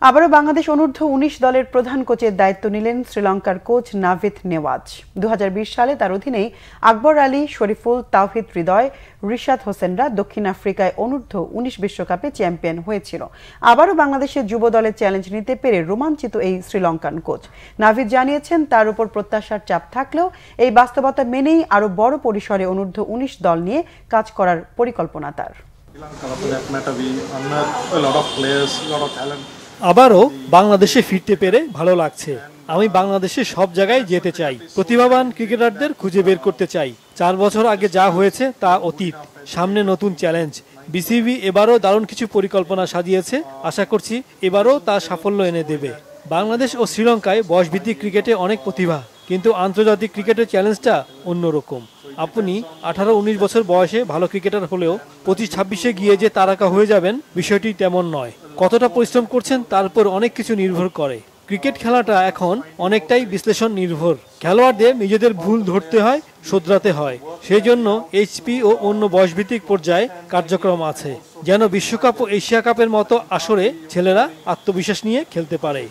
আবারও বাংলাদেশ অনূর্ধ্ব ১৯ দলের প্রধান কোচের দায়িত্ব নিলেন শ্রীলঙ্কার কোচ নাভিদ নেওয়াজ। ২০২০ সালে তার অধীনেই আকবর আলী, শরীফুল, তাওহিদ হৃদয়, রিশাদ হোসেনরা দক্ষিণ আফ্রিকায় অনূর্ধ্ব ১৯ বিশ্বকাপে চ্যাম্পিয়ন হয়েছিল। আবারও বাংলাদেশের যুব দলের চ্যালেঞ্জ নিতে পেরে রোমাঞ্চিত এই শ্রীলঙ্কান কোচ। নাভিদ জানিয়েছেন, তার উপর প্রত্যাশার চাপ থাকলেও এই বাস্তবতা মেনেই আরও বড় পরিসরে অনূর্ধ্ব ১৯ দল নিয়ে কাজ করার পরিকল্পনা তার। আবারও বাংলাদেশে ফিরতে পেরে ভালো লাগছে। আমি বাংলাদেশে সব জায়গায় যেতে চাই, প্রতিভাবান ক্রিকেটারদের খুঁজে বের করতে চাই। ৪ বছর আগে যা হয়েছে তা অতীত, সামনে নতুন চ্যালেঞ্জ। বিসিবি এবারও দারুণ কিছু পরিকল্পনা সাজিয়েছে, আশা করছি এবারও তা সাফল্য এনে দেবে। বাংলাদেশ ও শ্রীলঙ্কায় বয়সভিত্তিক ক্রিকেটে অনেক প্রতিভা, কিন্তু আন্তর্জাতিক ক্রিকেটের চ্যালেঞ্জটা অন্যরকম। আপনি ১৮-১৯ বছর বয়সে ভালো ক্রিকেটার হলেও ২৫-২৬-এ গিয়ে যে তারকা হয়ে যাবেন, বিষয়টি তেমন নয়। কতটা পরিশ্রম করছেন তার উপর অনেক কিছু নির্ভর করে। ক্রিকেট খেলাটা এখন অনেকটাই বিশ্লেষণ নির্ভর। খেলোয়াড়দের নিজেদের ভুল ধরতে হয়, শোধরাতে হয়। সেই জন্য এইচপি ও অন্য বয়সভিত্তিক পর্যায়ে কার্যক্রম আছে, যেন বিশ্বকাপ ও এশিয়া কাপের মতো আসরে ছেলেরা আত্মবিশ্বাস নিয়ে খেলতে পারে।